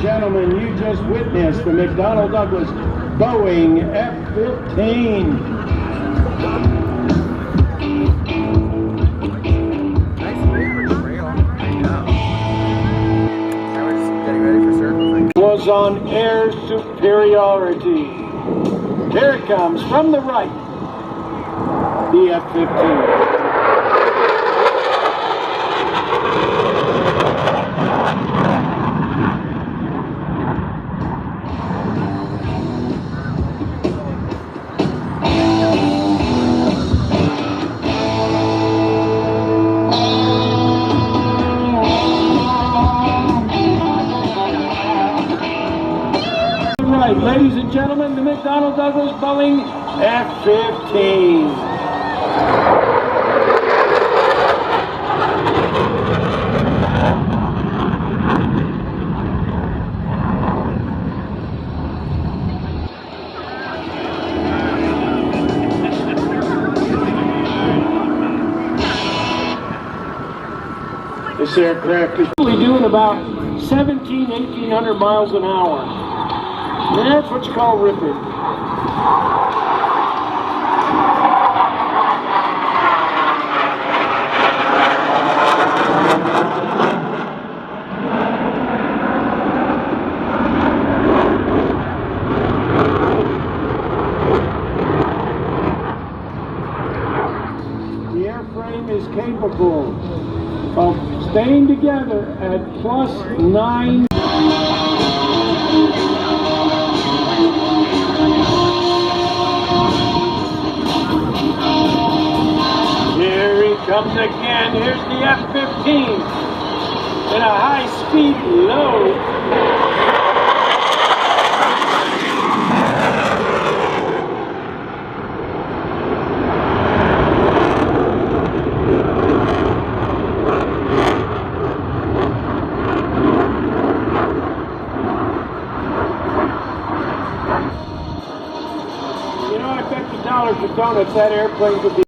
gentlemen, you just witnessed the McDonnell Douglas Boeing F-15. Nice paper trail. I know. Now we're just getting ready for circling. Was on air superiority. Here it comes from the right. The F-15. Right, ladies and gentlemen, the McDonnell Douglas Boeing F-15. This aircraft is really doing about 1,800 miles an hour. That's what you call ripping. The airframe is capable of staying together at +9. Comes again. Here's the F-15 in a high-speed load. You know, I bet you dollars to donuts that airplane could be